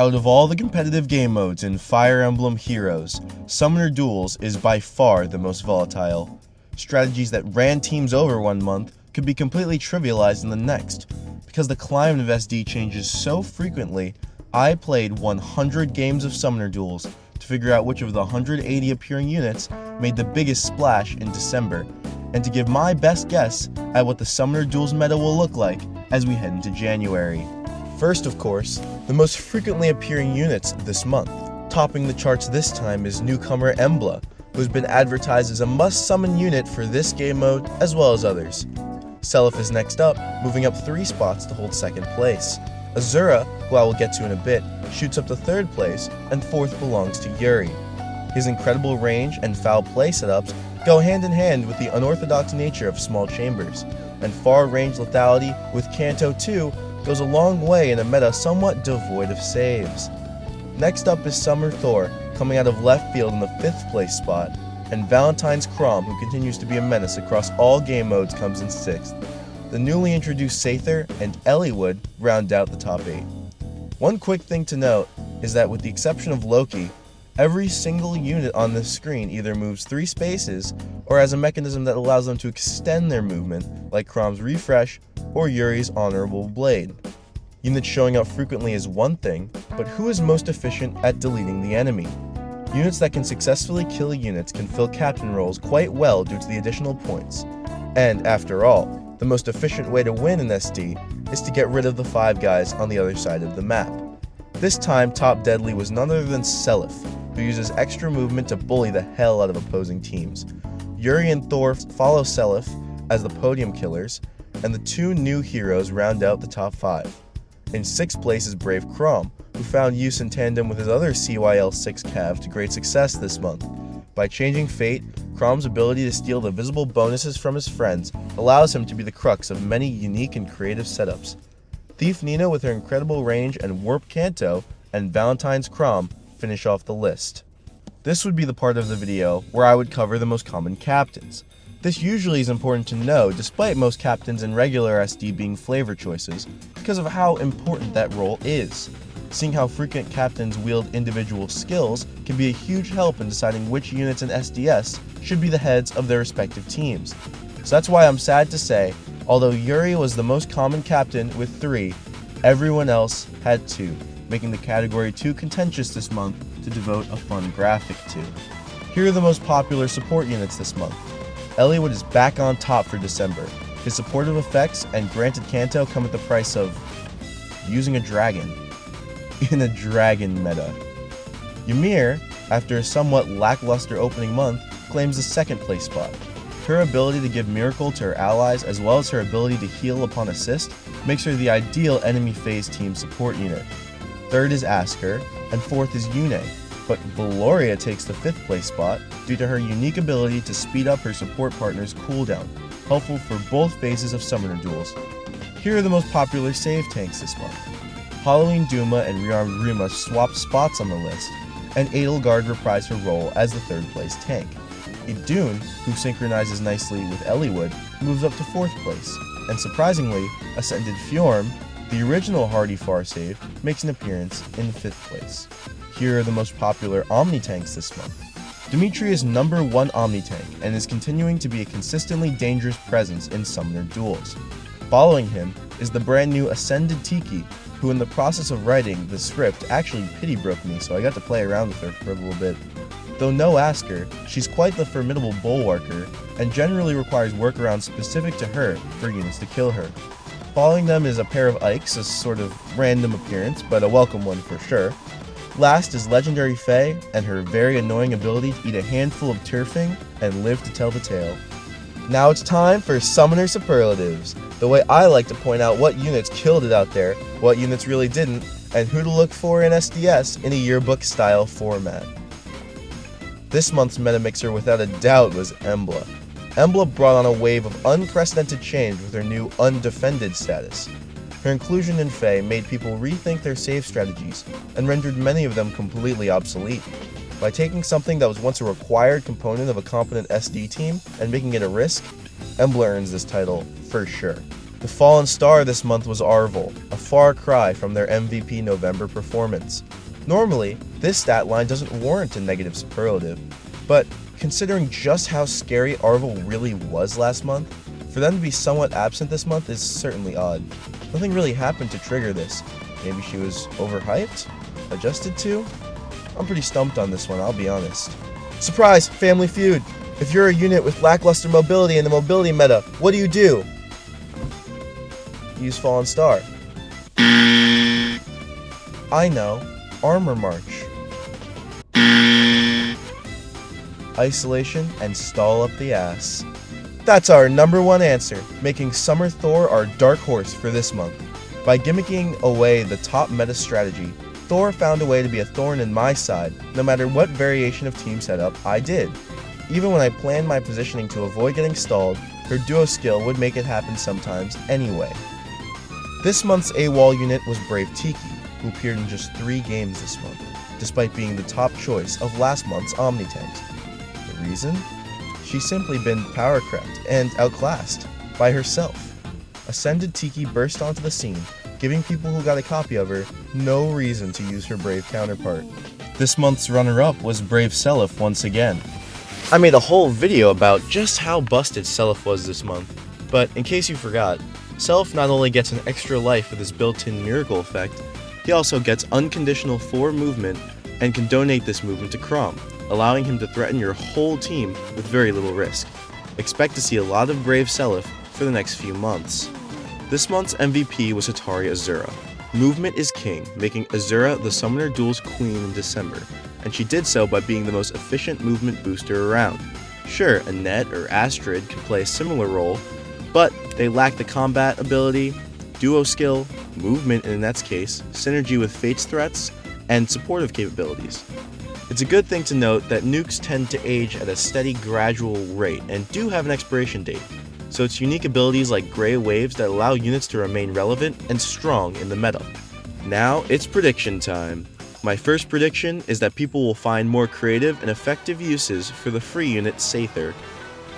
Out of all the competitive game modes in Fire Emblem Heroes, Summoner Duels is by far the most volatile. Strategies that ran teams over one month could be completely trivialized in the next. Because the climate of SD changes so frequently, I played 100 games of Summoner Duels to figure out which of the 180 appearing units made the biggest splash in December, and to give my best guess at what the Summoner Duels meta will look like as we head into January. First, of course, the most frequently appearing units this month. Topping the charts this time is newcomer EMBLA, who's been advertised as a must-summon unit for this game mode as well as others. Seliph is next up, moving up 3 spots to hold 2nd place. AZURA, who I will get to in a bit, shoots up to 3rd place, and 4th belongs to Yuri. His incredible range and foul play setups go hand in hand with the unorthodox nature of small chambers, and far-range lethality with Kanto 2 goes a long way in a meta somewhat devoid of saves. Next up is Summer Thor, coming out of left field in the 5th place spot, and Valentine's Chrom, who continues to be a menace across all game modes, comes in 6th. The newly introduced Sather and Eliwood round out the top 8. One quick thing to note is that with the exception of Loki, every single unit on this screen either moves 3 spaces or has a mechanism that allows them to extend their movement, like Chrom's Refresh or Yuri's Honorable Blade. Units showing up frequently is one thing, but who is most efficient at deleting the enemy? Units that can successfully kill units can fill captain roles quite well due to the additional points. And after all, the most efficient way to win in SD is to get rid of the 5 guys on the other side of the map. This time, top deadly was none other than Seliph, who uses extra movement to bully the hell out of opposing teams. Yuri and Thor follow Seliph as the podium killers, and the 2 new heroes round out the top 5. In 6th place is Brave Chrom, who found use in tandem with his other CYL6 Cav to great success this month. By changing fate, Chrom's ability to steal the visible bonuses from his friends allows him to be the crux of many unique and creative setups. Thief Nina with her incredible range and Warp Kanto, and Valentine's Chrom finish off the list. This would be the part of the video where I would cover the most common captains. This usually is important to know despite most captains in regular SD being flavor choices, because of how important that role is. Seeing how frequent captains wield individual skills can be a huge help in deciding which units in SDS should be the heads of their respective teams. So that's why I'm sad to say, although Yuri was the most common captain with 3, everyone else had 2, making the category too contentious this month to devote a fun graphic to. Here are the most popular support units this month. Eliwood is back on top for December. His supportive effects and granted Kanto come at the price of using a dragon in a dragon meta. Ymir, after a somewhat lackluster opening month, claims the 2nd place spot. Her ability to give Miracle to her allies as well as her ability to heal upon assist makes her the ideal enemy phase team support unit. 3rd is Asker, and 4th is Yune, but Valoria takes the 5th place spot due to her unique ability to speed up her support partner's cooldown, helpful for both phases of Summoner Duels. Here are the most popular save tanks this month. Halloween Duma and Rearmed Rima swap spots on the list, and Edelgard reprised her role as the 3rd place tank. Idun, who synchronizes nicely with Eliwood, moves up to 4th place, and surprisingly, Ascended Fjorm, the original Hardy Far save, makes an appearance in 5th place. Here are the most popular Omni tanks this month. Dimitri is number 1 Omni tank and is continuing to be a consistently dangerous presence in Summoner Duels. Following him is the brand new Ascended Tiki, who in the process of writing the script actually pity broke me, so I got to play around with her for a little bit. Though no Asker, she's quite the formidable bulwarker, and generally requires workarounds specific to her for units to kill her. Following them is a pair of Ikes, a sort of random appearance, but a welcome one for sure. Last is Legendary Faye, and her very annoying ability to eat a handful of turfing and live to tell the tale. Now it's time for Summoner Superlatives, the way I like to point out what units killed it out there, what units really didn't, and who to look for in SDS in a yearbook-style format. This month's meta mixer without a doubt was EMBLA. EMBLA brought on a wave of unprecedented change with her new Undefended status. Her inclusion in Fae made people rethink their save strategies and rendered many of them completely obsolete. By taking something that was once a required component of a competent SD team and making it a risk, EMBLA earns this title for sure. The fallen star this month was Arvel, a far cry from their MVP November performance. Normally, this stat line doesn't warrant a negative superlative, but considering just how scary Arvel really was last month, for them to be somewhat absent this month is certainly odd. Nothing really happened to trigger this. Maybe she was overhyped? Adjusted to? I'm pretty stumped on this one, I'll be honest. Surprise! Family Feud! If you're a unit with lackluster mobility in the mobility meta, what do? Use Fallen Star. I know. Armor March. Isolation and stall up the ass. That's our number one answer, making Summer Thor our dark horse for this month. By gimmicking away the top meta strategy, Thor found a way to be a thorn in my side, no matter what variation of team setup I did. Even when I planned my positioning to avoid getting stalled, her duo skill would make it happen sometimes anyway. This month's AWOL unit was Brave Tiki, who appeared in just 3 games this month, despite being the top choice of last month's Omni tanks. The reason? She's simply been power-crept and outclassed by herself. Ascended Tiki burst onto the scene, giving people who got a copy of her no reason to use her Brave counterpart. This month's runner-up was Brave Seliph once again. I made a whole video about just how busted Seliph was this month, but in case you forgot, Seliph not only gets an extra life with his built-in miracle effect, he also gets unconditional 4 movement and can donate this movement to Chrom, allowing him to threaten your whole team with very little risk. Expect to see a lot of Brave Seliph for the next few months. This month's MVP was Hatari Azura. Movement is king, making Azura the Summoner Duels queen in December, and she did so by being the most efficient movement booster around. Sure, Annette or Astrid can play a similar role, but they lack the combat ability, duo skill, movement in Annette's case, synergy with Fate's threats, and supportive capabilities. It's a good thing to note that nukes tend to age at a steady, gradual rate and do have an expiration date, so it's unique abilities like Grey Waves that allow units to remain relevant and strong in the meta. Now it's prediction time. My first prediction is that people will find more creative and effective uses for the free unit Sather.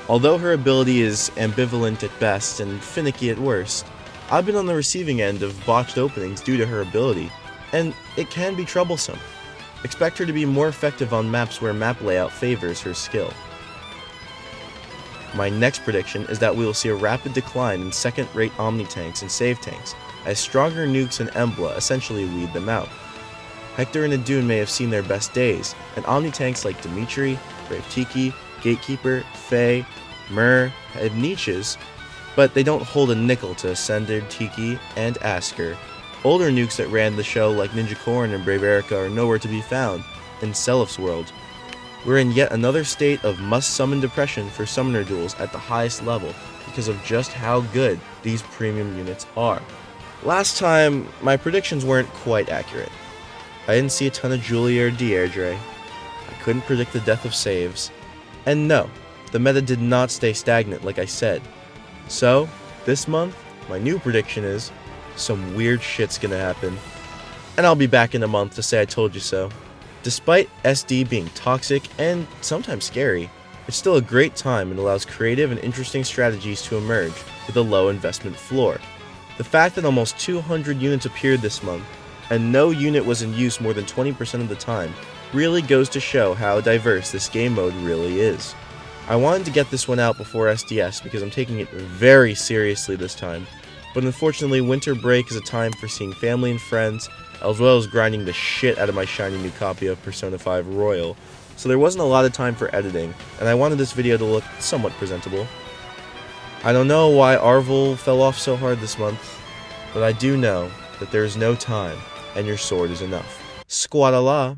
Although her ability is ambivalent at best and finicky at worst, I've been on the receiving end of botched openings due to her ability, and it can be troublesome. Expect her to be more effective on maps where map layout favors her skill. My next prediction is that we will see a rapid decline in second-rate Omni tanks and save tanks, as stronger nukes and EMBLA essentially weed them out. Hector and Adun may have seen their best days, and Omni tanks like Dimitri, Brave Tiki, Gatekeeper, Faye, Myrrh have niches, but they don't hold a nickel to Ascended, Tiki, and Asker. Older nukes that ran the show like Ninja Corn and Brave Erica are nowhere to be found in Seliph's world. We're in yet another state of must-summon depression for Summoner Duels at the highest level because of just how good these premium units are. Last time, my predictions weren't quite accurate. I didn't see a ton of Julia or Deirdre. I couldn't predict the death of saves. And no, the meta did not stay stagnant like I said. So, this month, my new prediction is, some weird shit's gonna happen. And I'll be back in a month to say I told you so. Despite SD being toxic and sometimes scary, it's still a great time and allows creative and interesting strategies to emerge with a low investment floor. The fact that almost 200 units appeared this month, and no unit was in use more than 20% of the time, really goes to show how diverse this game mode really is. I wanted to get this one out before SDS because I'm taking it very seriously this time, but unfortunately winter break is a time for seeing family and friends, as well as grinding the shit out of my shiny new copy of Persona 5 Royal, so there wasn't a lot of time for editing, and I wanted this video to look somewhat presentable. I don't know why Arvel fell off so hard this month, but I do know that there is no time, and your sword is enough. Squadala!